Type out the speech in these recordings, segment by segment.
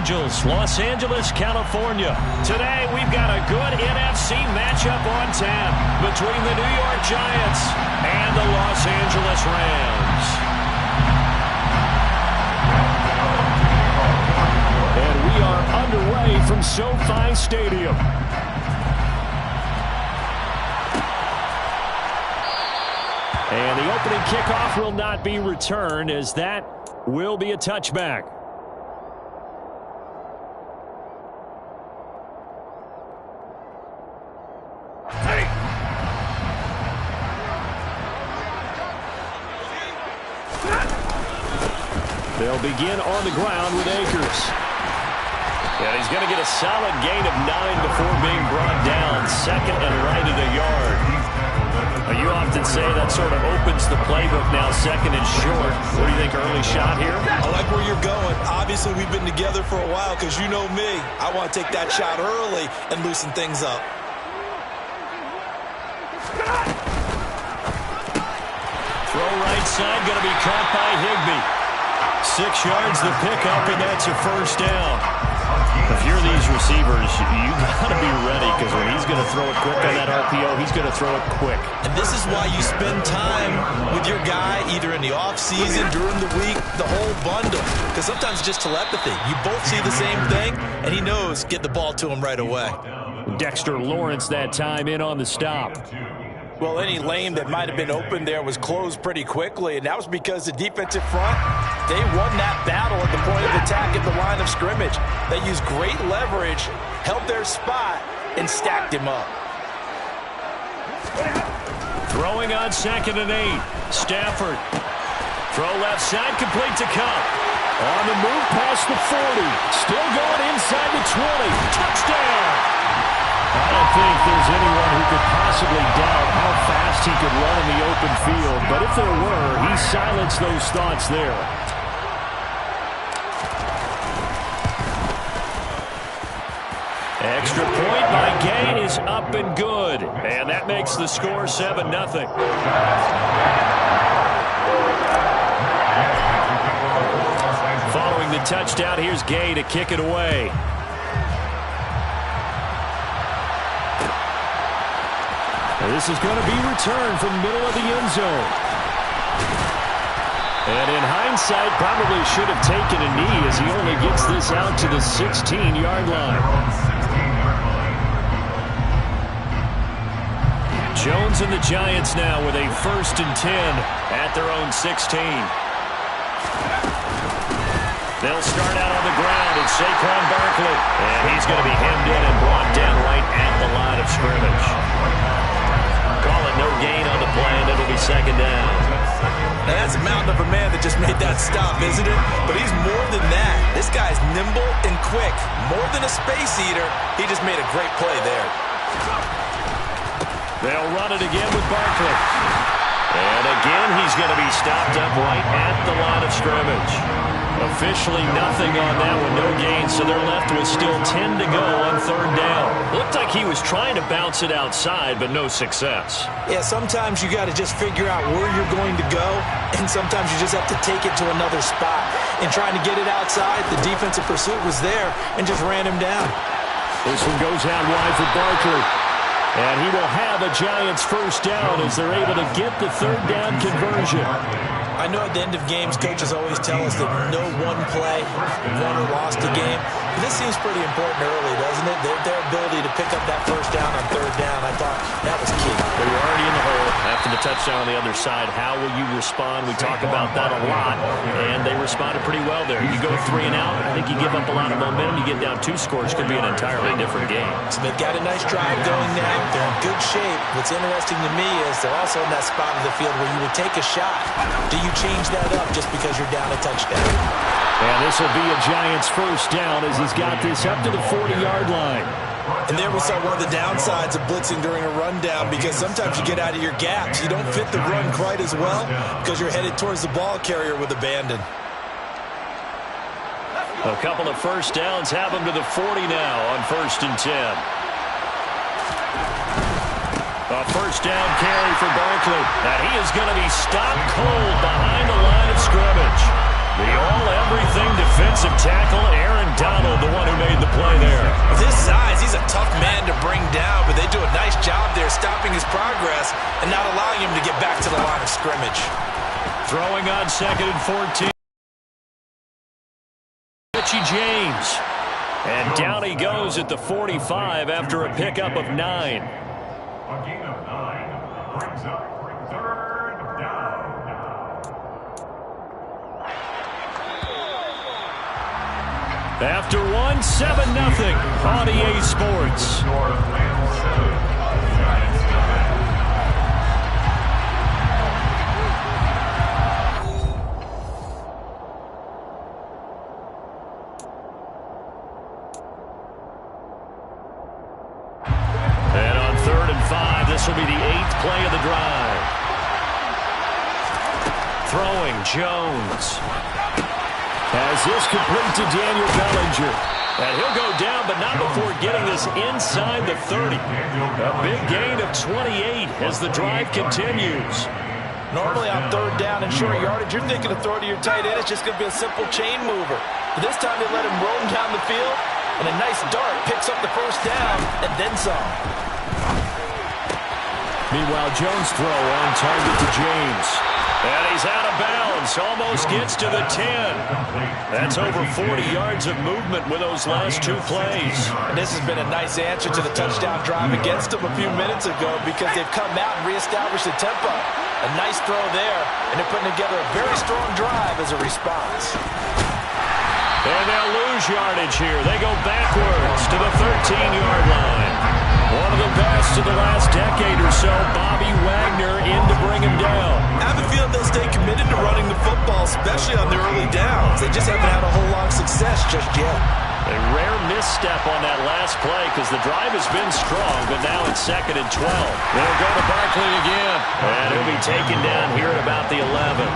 Angels, Los Angeles, California. Today, we've got a good NFC matchup on tap between the New York Giants and the Los Angeles Rams. And we are underway from SoFi Stadium. And the opening kickoff will not be returned, as that will be a touchback. They'll begin on the ground with Akers. And he's going to get a solid gain of 9 before being brought down. Second and right at a yard. You often say that sort of opens the playbook now, second and short. What do you think, early shot here? I like where you're going. Obviously, we've been together for a while because you know me. I want to take that shot early and loosen things up. Throw right side, going to be caught by Higbee. 6 yards the pickup, and that's a first down. If you're these receivers, you got to be ready, because when he's going to throw it quick on that RPO, he's going to throw it quick. And this is why you spend time with your guy, either in the offseason, during the week, the whole bundle. Because sometimes it's just telepathy. You both see the same thing, and he knows get the ball to him right away. Dexter Lawrence that time in on the stop. Well, any lane that might have been open there was closed pretty quickly, and that was because the defensive front, they won that battle at the point of attack at the line of scrimmage. They used great leverage, held their spot, and stacked him up. Throwing on 2nd and 8. Stafford. Throw left side, complete to Cup. On the move past the 40. Still going inside the 20. Touchdown! I don't think there's anyone who could possibly doubt how fast he could run in the open field. But if there were, he silenced those thoughts there. Extra point by Gay is up and good. And that makes the score 7-0. Following the touchdown, here's Gay to kick it away. This is going to be returned from the middle of the end zone. And in hindsight, probably should have taken a knee, as he only gets this out to the 16-yard line. Jones and the Giants now with a 1st and 10 at their own 16. They'll start out on the ground. It's Saquon Barkley. And he's going to be hemmed in and brought down right at the line of scrimmage. Call it no gain on the play, and it'll be 2nd down. Now that's a mountain of a man that just made that stop, isn't it? But he's more than that. This guy's nimble and quick. More than a space eater, he just made a great play there. They'll run it again with Barkley. And again, he's going to be stopped up right at the line of scrimmage. Officially nothing on that one, no gain, so they're left with still 10 to go on 3rd down. Looked like he was trying to bounce it outside, but no success. Yeah, sometimes you got to just figure out where you're going to go, and sometimes you just have to take it to another spot. And trying to get it outside, the defensive pursuit was there and just ran him down. This one goes out wide for Barkley. And he will have a Giants 1st down as they're able to get the 3rd down conversion. I know at the end of games, coaches always tell us that no one play won or lost a game. But this seems pretty important early, doesn't it? Their ability to pick up that 1st down on 3rd down, I thought that was key. They were already in the hole after the touchdown on the other side. How will you respond? We talk about that a lot, and they responded pretty well there. You go 3 and out, I think you give up a lot of momentum. You get down 2 scores, could be an entirely different game. So they've got a nice drive going now. They're in good shape. What's interesting to me is they're also in that spot of the field where you would take a shot. Do you change that up just because you're down a touchdown? And this will be a Giants 1st down as he's got this up to the 40-yard line. And there we saw one of the downsides of blitzing during a rundown, because sometimes you get out of your gaps. You don't fit the run quite as well because you're headed towards the ball carrier with abandon. A couple of 1st downs have him to the 40 now on 1st and 10. A 1st down carry for Barkley. And he is going to be stopped cold behind the line of scrimmage. The all-everything defensive tackle, Aaron Donald, stopping his progress and not allowing him to get back to the line of scrimmage. Throwing on 2nd and 14. Richie James. And down he goes at the 45 after a pickup of 9. A gain of 9 brings up 3rd down. After 1, 7-0 on EA Sports. And on 3rd and 5, this will be the 8th play of the drive. Throwing, Jones. As this complete to Daniel Bellinger. And he'll go down, but not before getting this inside the 30. A big gain of 28 as the drive continues. Normally on 3rd down and short yardage, you're thinking of throwing to your tight end. It's just going to be a simple chain mover. But this time they let him roam down the field, and a nice dart picks up the 1st down and then some. Meanwhile, Jones' throw on target to James. And he's out of bounds. Almost gets to the 10. That's over 40 yards of movement with those last 2 plays. And this has been a nice answer to the touchdown drive against them a few minutes ago because they've come out and reestablished the tempo. A nice throw there, and they're putting together a very strong drive as a response. And they'll lose yardage here. They go backwards to the 13-yard line. One of the best of the last decade or so, Bobby Wagner in to bring him down. I have a feeling they'll stay committed to running the football, especially on the early downs. They just haven't had a whole lot of success just yet. A rare misstep on that last play because the drive has been strong, but now it's 2nd and 12. They'll go to Barkley again. And he'll be taken down here at about the 11.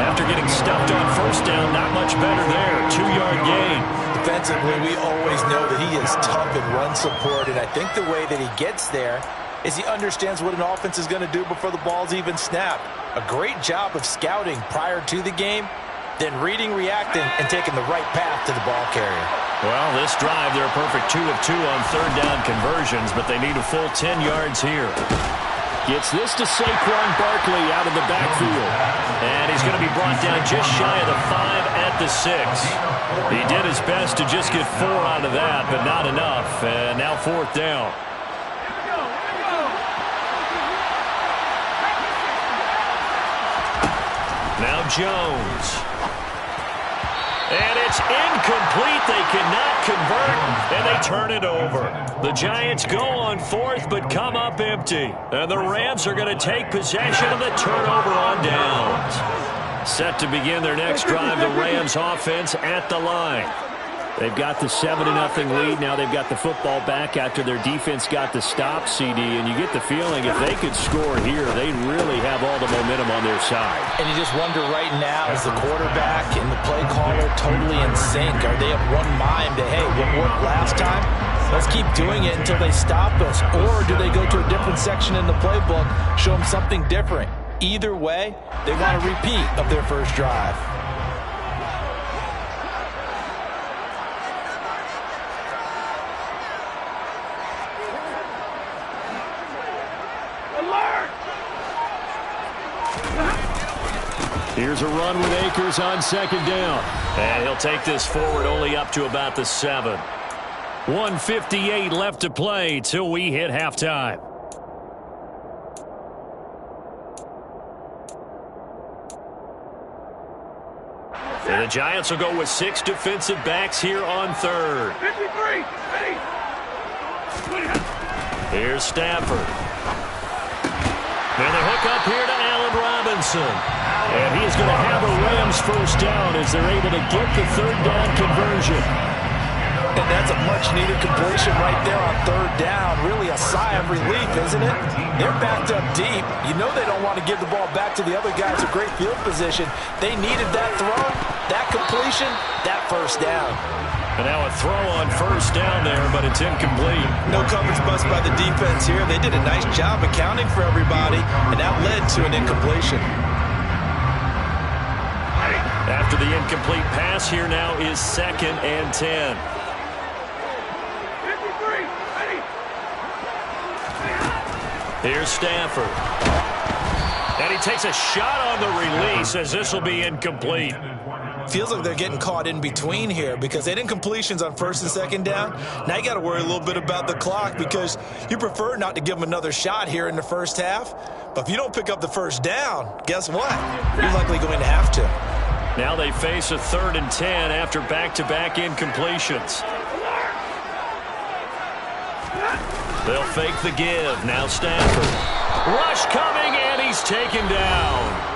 After getting stuffed on 1st down, not much better there. 2-yard gain. Defensively, we always know that he is tough in run support, and I think the way that he gets there is he understands what an offense is going to do before the ball's even snapped. A great job of scouting prior to the game, then reading, reacting, and taking the right path to the ball carrier. Well, this drive, they're a perfect 2 of 2 on 3rd down conversions, but they need a full 10 yards here. Gets this to Saquon Barkley out of the backfield. And he's going to be brought down just shy of the 5 at the 6. He did his best to just get 4 out of that, but not enough. And now 4th down. Now Jones. And it's incomplete. They cannot convert, and they turn it over. The Giants go on 4th, but come up empty. And the Rams are going to take possession of the turnover on downs. Set to begin their next drive, the Rams offense at the line. They've got the 7-0 lead. Now they've got the football back after their defense got the stop, CD. And you get the feeling if they could score here, they'd really have all the momentum on their side. And you just wonder right now, is the quarterback and the play caller totally in sync? Are they of one mind that, hey, what worked last time? Let's keep doing it until they stop us. Or do they go to a different section in the playbook, show them something different? Either way, they want a repeat of their first drive. Here's a run with Akers on 2nd down. And he'll take this forward only up to about the 7. 1:58 left to play till we hit halftime. And the Giants will go with 6 defensive backs here on 3rd. 53, ready. Here's Stafford. And the hook up here to Allen Robinson. And he is going to have a Rams 1st down as they're able to get the 3rd down conversion. And that's a much-needed completion right there on 3rd down. Really a sigh of relief, isn't it? They're backed up deep. You know they don't want to give the ball back to the other guys in great field position. They needed that throw, that completion, that 1st down. And now a throw on 1st down there, but it's incomplete. No coverage bust by the defense here. They did a nice job accounting for everybody, and that led to an incompletion. After the incomplete pass, here now is 2nd and 10. 53, ready. Here's Stafford. And he takes a shot on the release as this will be incomplete. Feels like they're getting caught in between here because they didn't completions on first and second down. Now you got to worry a little bit about the clock because you prefer not to give them another shot here in the first half. But if you don't pick up the first down, guess what? You're likely going to have to. Now they face a 3rd and 10 after back-to-back incompletions. They'll fake the give. Now Stafford. Rush coming, and he's taken down.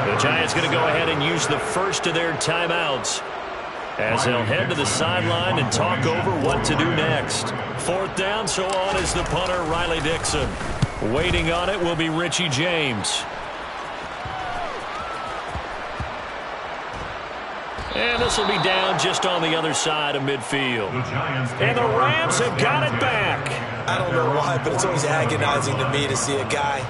The Giants going to go ahead and use the first of their timeouts as they'll head to the sideline and talk over what to do next. 4th down, so on is the punter, Riley Dixon. Waiting on it will be Richie James. And this will be down just on the other side of midfield. And the Rams have got it back. I don't know why, but it's always agonizing to me to see a guy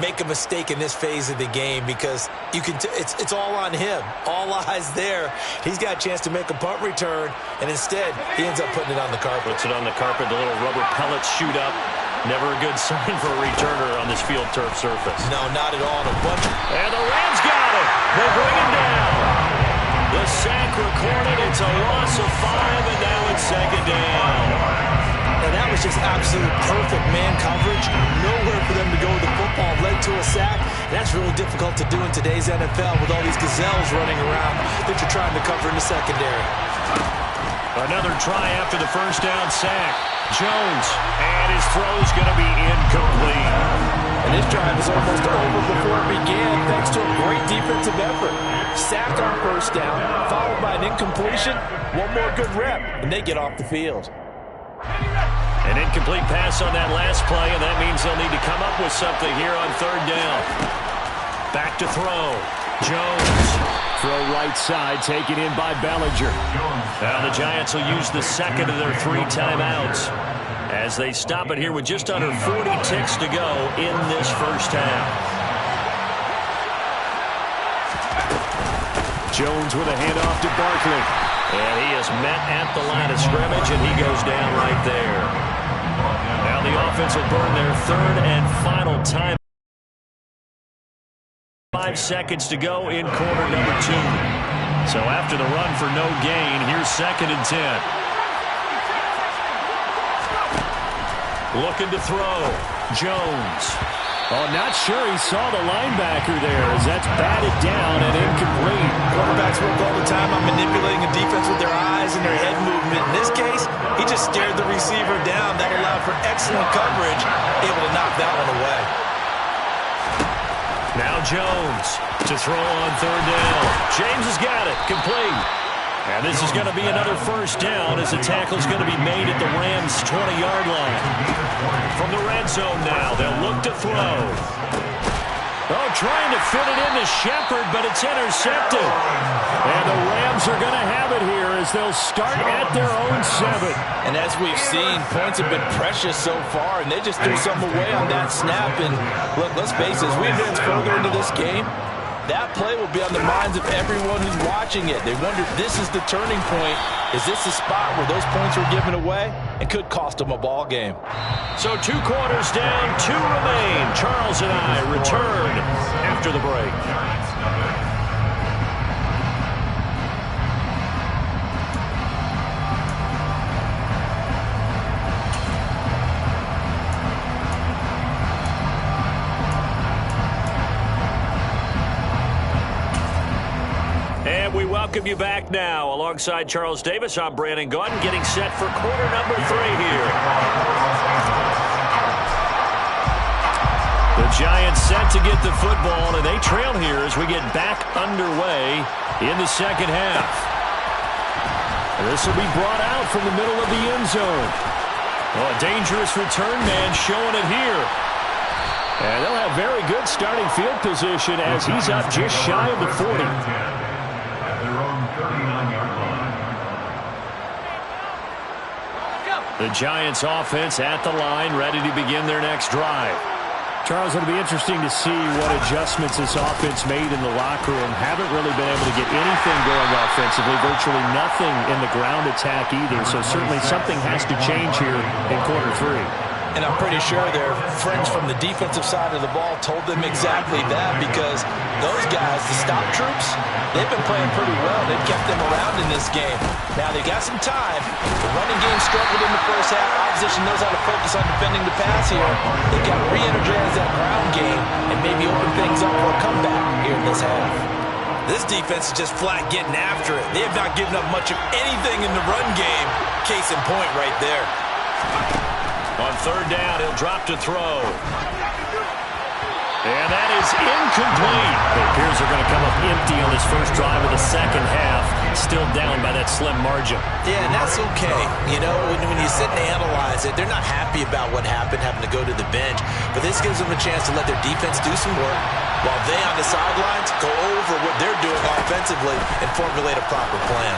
make a mistake in this phase of the game because you can it's all on him. All eyes there. He's got a chance to make a punt return, and instead he ends up putting it on the carpet. Puts it on the carpet. The little rubber pellets shoot up. Never a good sign for a returner on this field turf surface. No, not at all. And the Rams got it. They bring him down. The sack recorded. It's a loss of 5, and now it's 2nd down. And that was just absolute perfect man coverage. Nowhere for them to go with the football. Led to a sack. That's really difficult to do in today's NFL with all these gazelles running around that you're trying to cover in the secondary. Another try after the first down sack. Jones, and his throw is going to be incomplete. And this drive is almost over before it began thanks to a great defensive effort. Sack on first down, followed by an incompletion. One more good rep, and they get off the field. An incomplete pass on that last play, and that means they'll need to come up with something here on 3rd down. Back to throw. Jones. Throw right side, taken in by Bellinger. Now the Giants will use the second of their 3 timeouts as they stop it here with just under 40 ticks to go in this first half. Jones with a handoff to Barkley. And he is met at the line of scrimmage, and he goes down right there. Now the offense will burn their 3rd and final time. 5 seconds to go in quarter number 2. So after the run for no gain, here's 2nd and 10. Looking to throw. Jones. Oh, not sure he saw the linebacker there as that's batted down and incomplete. Quarterbacks work all the time on manipulating a defense with their eyes and their head movement. In this case, he just stared the receiver down. That allowed for excellent coverage, able to knock that one away. Now Jones to throw on 3rd down. James has got it. Complete. And this is going to be another first down as the tackle's going to be made at the Rams' 20-yard line. From the red zone now, they'll look to throw. Oh, trying to fit it into Shepard, but it's intercepted. And the Rams are going to have it here as they'll start at their own 7. And as we've seen, points have been precious so far, and they just threw some away on that snap. And look, let's face it, as we advance further into this game, that play will be on the minds of everyone who's watching it. They wonder if this is the turning point. Is this the spot where those points were given away? It could cost them a ball game. So 2 quarters down, 2 remain. Charles and I return after the break. And we welcome you back now. Alongside Charles Davis, I'm Brandon Gaudin, getting set for quarter number 3 here. The Giants set to get the football, and they trail here as we get back underway in the second half. This will be brought out from the middle of the end zone. Oh, a dangerous return man showing it here. And they'll have very good starting field position as he's up just shy of the 40. The Giants offense at the line, ready to begin their next drive. Charles, it'll be interesting to see what adjustments this offense made in the locker room. Haven't really been able to get anything going offensively, virtually nothing in the ground attack either. So certainly something has to change here in quarter 3. And I'm pretty sure their friends from the defensive side of the ball told them exactly that, because those guys, the stop troops, they've been playing pretty well. They've kept them around in this game. Now, they got some time. The running game struggled in the first half. Opposition knows how to focus on defending the pass here. They've got to re-energize that ground game and maybe open things up for a comeback here in this half. This defense is just flat getting after it. They have not given up much of anything in the run game. Case in point right there. On third down, he'll drop to throw. And that is incomplete. It appears they're going to come up empty on this first drive of the second half. Still down by that slim margin. Yeah, and that's okay. You know, when you sit and analyze it, they're not happy about what happened, having to go to the bench. But this gives them a chance to let their defense do some work while they on the sidelines go over what they're doing offensively and formulate a proper plan.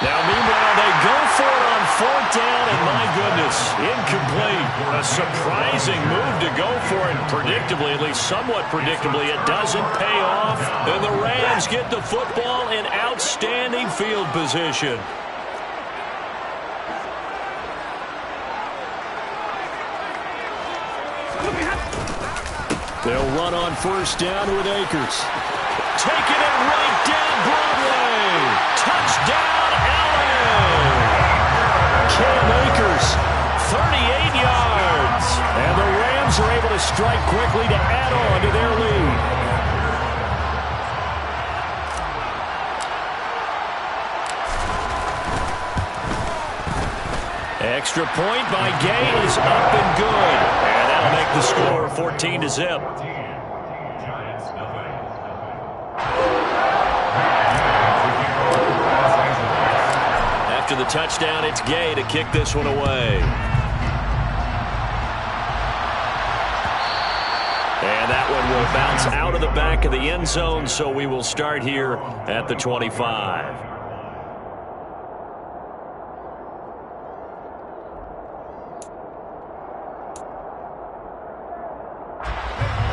Now, meanwhile, they go for it on fourth down, and my goodness, incomplete. A surprising move to go for it, predictably, at least somewhat predictably, it doesn't pay off. And the Rams get the football in outstanding field position. They'll run on first down with Akers. Taking it right down Broadway. Touchdown. Cam Akers, 38 yards. And the Rams are able to strike quickly to add on to their lead. Extra point by Gay is up and good. And that'll make the score 14-0. After the touchdown, it's Gay to kick this one away. And that one will bounce out of the back of the end zone, so we will start here at the 25.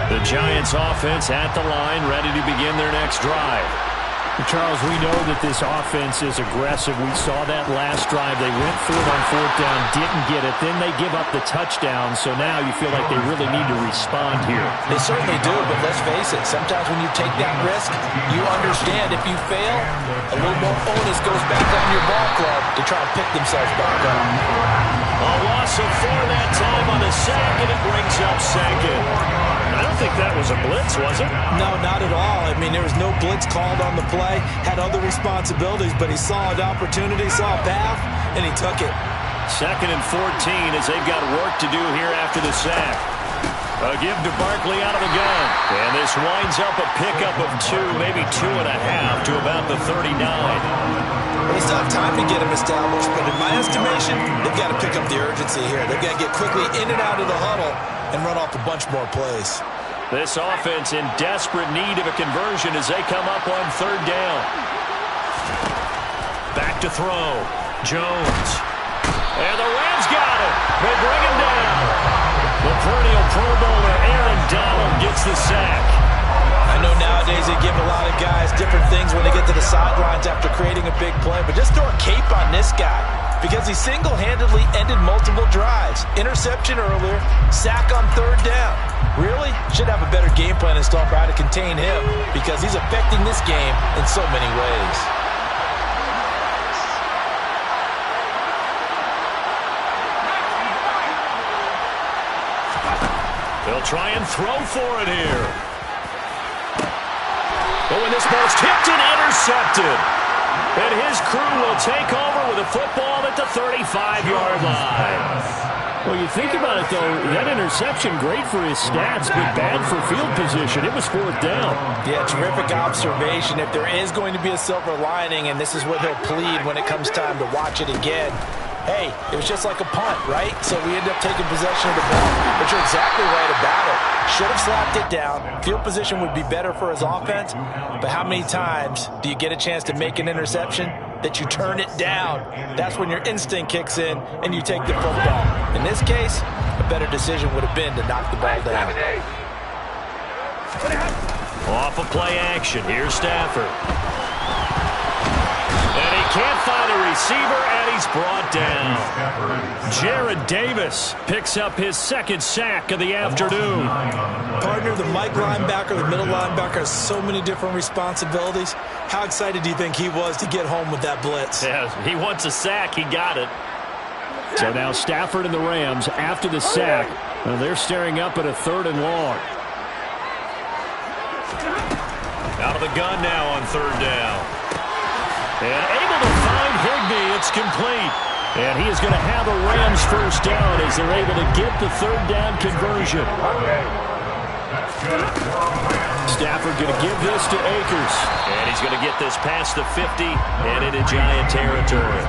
The Giants offense at the line, ready to begin their next drive. Charles, we know that this offense is aggressive. We saw that last drive. They went for it on fourth down, didn't get it. Then they give up the touchdown, so now you feel like they really need to respond here. They certainly do, but let's face it. Sometimes when you take that risk, you understand if you fail, a little more onus goes back on your ball club to try to pick themselves back up. A loss of 4 that time on the sack, and it brings up second. I don't think that was a blitz, was it? No, not at all. I mean, there was no blitz called on the play. Had other responsibilities, but he saw an opportunity, saw a path, and he took it. Second and 14 as they've got work to do here after the sack. A give to Barkley out of the gun. And this winds up a pickup of 2, maybe 2.5 to about the 39. Well, they still have time to get him established, but in my estimation, they've got to pick up the urgency here. They've got to get quickly in and out of the huddle and run off a bunch more plays. This offense in desperate need of a conversion as they come up on third down. Back to throw. Jones. And the Rams got it. They bring him down. The perennial Pro Bowler Aaron Donald gets the sack. I know nowadays they give a lot of guys different things when they get to the sidelines after creating a big play, but just throw a cape on this guy because he single-handedly ended multiple drives. Interception earlier, sack on third down. Really? Should have a better game plan installed for how to contain him because he's affecting this game in so many ways. They'll try and throw for it here. But when this ball's tipped and intercepted, and his crew will take over with a football at the 35-yard line. Well, you think about it, though, that interception, great for his stats, but bad for field position. It was fourth down. Yeah, terrific observation. If there is going to be a silver lining, and this is what he'll plead when it comes time to watch it again, hey, it was just like a punt, right? So we end up taking possession of the ball. But you're exactly right about it. Should have slapped it down. Field position would be better for his offense. But how many times do you get a chance to make an interception that you turn it down? That's when your instinct kicks in and you take the football. In this case, a better decision would have been to knock the ball down. Off of play action. Here's Stafford. And he can't find a receiver, and he's brought down. Jared Davis picks up his second sack of the afternoon. Partner, the Mike linebacker, the middle linebacker has so many different responsibilities. How excited do you think he was to get home with that blitz? Yeah, he wants a sack. He got it. So now Stafford and the Rams, after the sack, they're staring up at a 3rd and long. Out of the gun now on 3rd down. And able to find Higbee. It's complete. And he is going to have a Rams first down as they're able to get the 3rd down conversion. Stafford going to give this to Akers. And he's going to get this past the 50 and into Giant territory.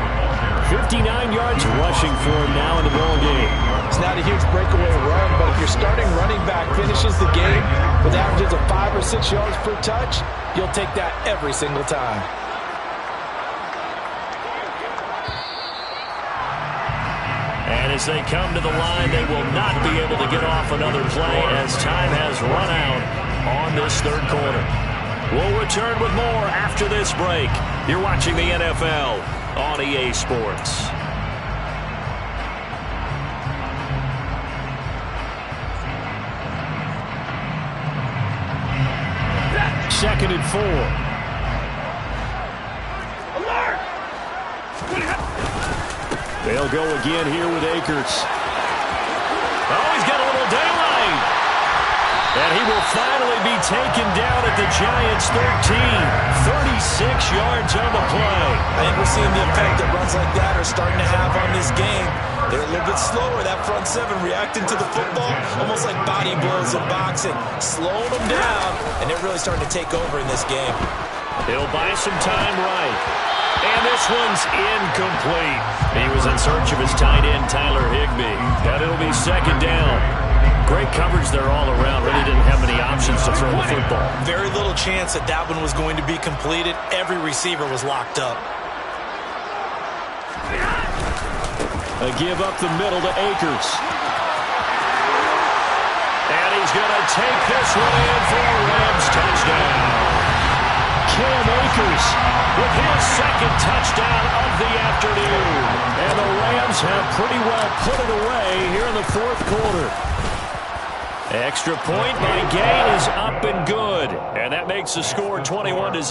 59 yards rushing for him now in the ball game. It's not a huge breakaway run, but if your starting running back finishes the game with averages of 5 or 6 yards per touch, you'll take that every single time. And as they come to the line, they will not be able to get off another play as time has run out on this 3rd quarter. We'll return with more after this break. You're watching the NFL on EA Sports. Second and 4. They'll go again here with Akers. Oh, he's got a little daylight. And he will finally be taken down at the Giants' 13. 36 yards on the play. I think we're seeing the effect that runs like that are starting to have on this game. They're a little bit slower, that front 7 reacting to the football, almost like body blows in boxing. Slowing them down, and they're really starting to take over in this game. He'll buy some time right. And this one's incomplete. He was in search of his tight end, Tyler Higbee. And it'll be 2nd down. Great coverage there all around. Really didn't have many options to throw the football. Very little chance that that one was going to be completed. Every receiver was locked up. A give up the middle to Akers. And he's going to take this one in for a Rams touchdown. Cam Akers with his 2nd touchdown of the afternoon. And the Rams have pretty well put it away here in the 4th quarter. Extra point by Gain is up and good. And that makes the score 21-0.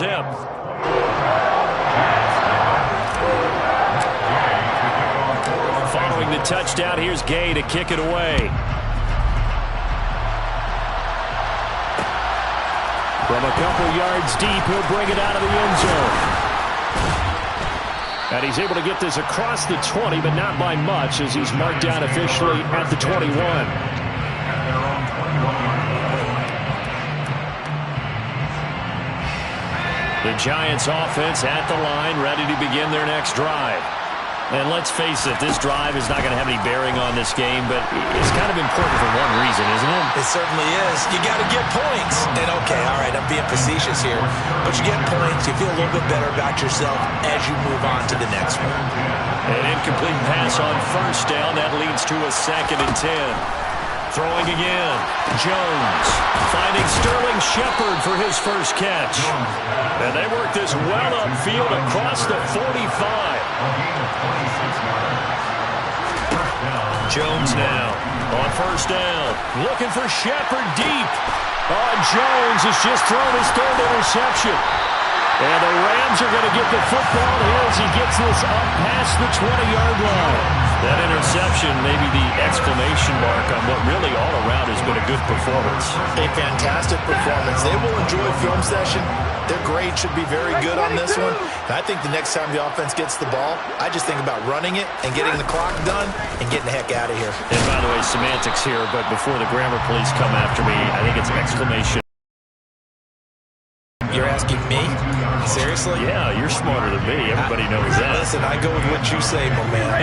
Following the touchdown, here's Gay to kick it away. From a couple yards deep, he'll bring it out of the end zone. And he's able to get this across the 20, but not by much, as he's marked down officially at the 21. The Giants offense at the line, ready to begin their next drive. And let's face it, this drive is not going to have any bearing on this game, but it's kind of important for one reason, isn't it? It certainly is. You got to get points. And okay, all right, I'm being facetious here, but you get points, you feel a little bit better about yourself as you move on to the next one. An incomplete pass on 1st down. That leads to a 2nd and 10. Throwing again. Jones finding Sterling Shepard for his first catch. And they work this well upfield across the 45. Jones now on 1st down. Looking for Shepard deep. Jones has just thrown his 3rd interception. And the Rams are going to get the football here as he gets this up past the 20-yard line. That interception may be the exclamation mark on what really all around has been a good performance. A fantastic performance. They will enjoy film session. Their grade should be very good on this one. And I think the next time the offense gets the ball, I just think about running it and getting the clock done and getting the heck out of here. And by the way, semantics here, but before the grammar police come after me, I think it's exclamation. You're asking me? Seriously? Yeah, you're smarter than me. Everybody knows that. Listen, I go with what you say, my man.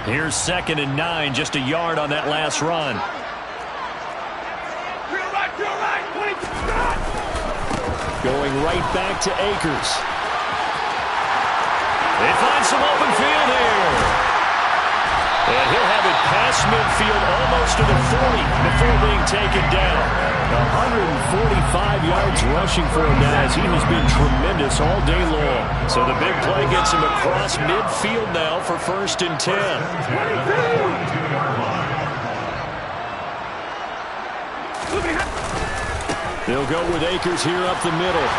Here's 2nd and 9, just a yard on that last run. Going right back to Akers. They find some open field here. And he'll have it past midfield, almost almost to the 40 before being taken down. 145 yards rushing for him now, as he has been tremendous all day long. So the big play gets him across midfield now for 1st and 10. They'll go with Akers here up the middle.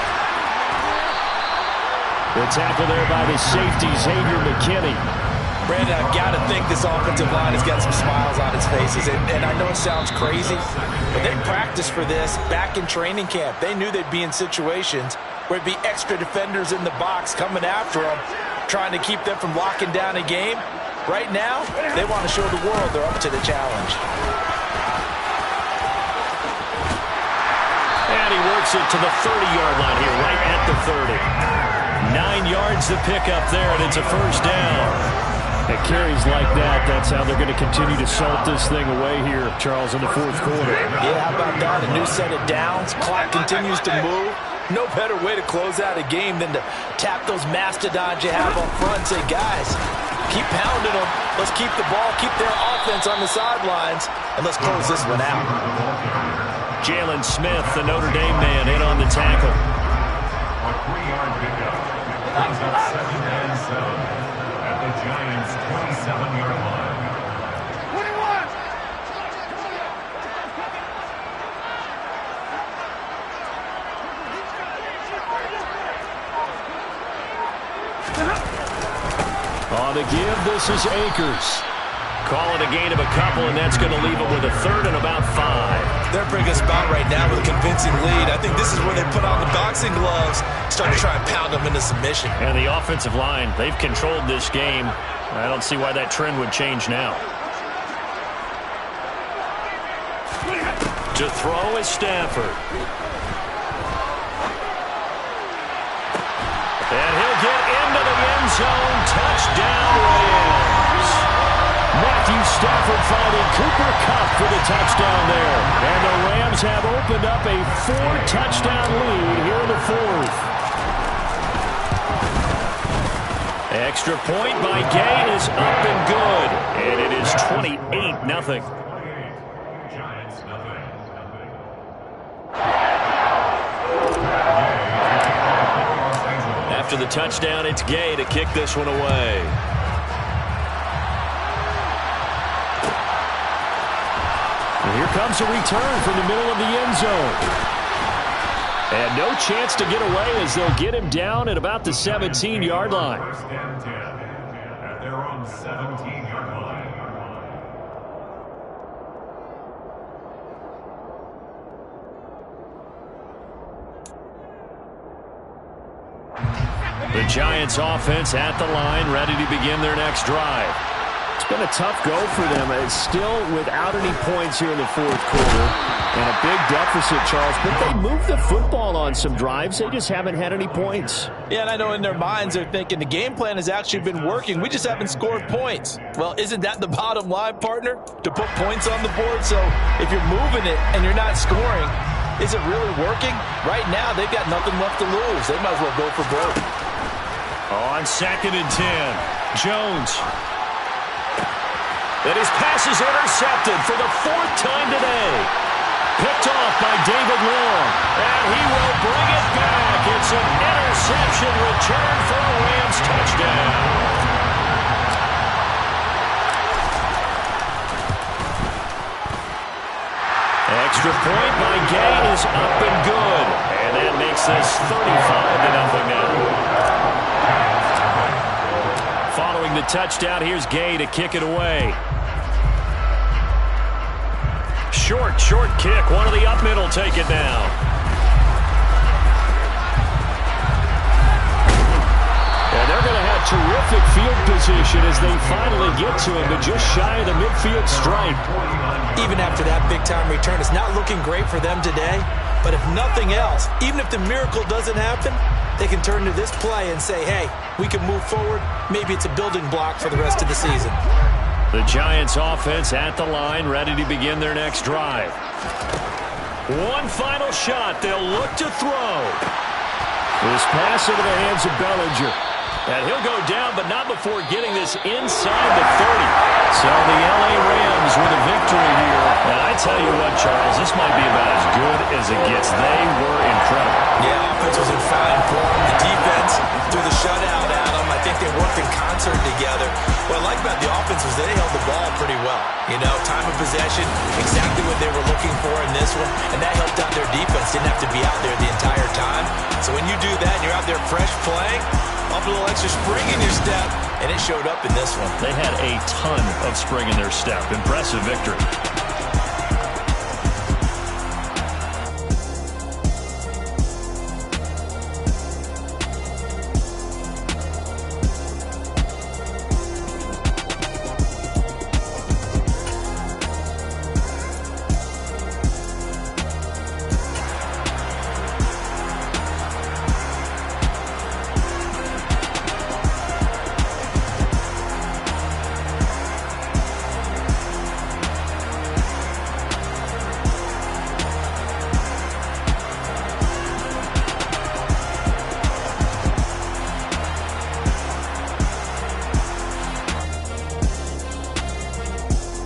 The tackle there by the safety, Xavier McKinney. Brandon, I've got to think this offensive line has got some smiles on its faces. And I know it sounds crazy, but they practiced for this back in training camp. They knew they'd be in situations where it'd be extra defenders in the box coming after them, trying to keep them from locking down a game. Right now, they want to show the world they're up to the challenge. And he works it to the 30-yard line here, right at the 30. 9 yards to pick up there, and it's a 1st down. At carries like that, that's how they're going to continue to salt this thing away here, Charles, in the 4th quarter. Yeah, how about that? A new set of downs. Clock continues to move. No better way to close out a game than to tap those mastodons you have up front and say, guys, keep pounding them. Let's keep the ball, keep their offense on the sidelines, and let's close this one out. Jalen Smith, the Notre Dame man, in on the tackle. A 3-yard pickup. Brings up 2nd and 7 at the Giants' 27-yard line. 21! On the give, this is Akers. Call it a gain of a couple, and that's going to leave them with a 3rd and about 5. They're bringing us about right now with a convincing lead. I think this is where they put on the boxing gloves, start to try and pound them into submission. And the offensive line, they've controlled this game. I don't see why that trend would change now. To throw is Stafford. And he'll get into the end zone. Touchdown, Rams. Matthew Stafford finding Cooper Kupp for the touchdown there. And the Rams have opened up a 4-touchdown lead here in the 4th. Extra point by Gay is up and good. And it is 28-0. Giants, nothing. After the touchdown, it's Gay to kick this one away. And here comes a return from the middle of the end zone. And no chance to get away as they'll get him down at about the 17-yard line. 1st and 10 at their own 17-yard line. The Giants offense at the line, ready to begin their next drive. It's been a tough go for them. It's still without any points here in the 4th quarter. And a big deficit, Charles. But they moved the football on some drives. They just haven't had any points. Yeah, and I know in their minds they're thinking the game plan has actually been working. We just haven't scored points. Well, isn't that the bottom line, partner? To put points on the board? So if you're moving it and you're not scoring, is it really working? Right now, they've got nothing left to lose. They might as well go for broke. On 2nd and 10, Jones. And his pass is intercepted for the 4th time today. Picked off by David Long. And he will bring it back. It's an interception return for a Rams touchdown. Extra point by Gay is up and good. And that makes this 35-0 now. Following the touchdown, here's Gay to kick it away. Short kick. One of the up middle take it now. And they're going to have terrific field position as they finally get to him, but just shy of the midfield stripe. Even after that big-time return, it's not looking great for them today. But if nothing else, even if the miracle doesn't happen, they can turn to this play and say, hey, we can move forward. Maybe it's a building block for the rest of the season. The Giants offense at the line, ready to begin their next drive. One final shot. They'll look to throw. This pass into the hands of Bellinger. And he'll go down, but not before getting this inside the 30. So the L.A. Rams with a victory here. And I tell you what, Charles, this might be about as good as it gets. They were incredible. Yeah, offense was in fine form. The defense threw the shutout at them. I think they worked in concert together. What I like about the offense was they held the ball pretty well. You know, time of possession, exactly what they were looking for in this one, and that helped out their defense. Didn't have to be out there the entire time. So when you do that and you're out there fresh playing, up a little extra spring in your step, and it showed up in this one. They had a ton of spring in their step. Impressive victory.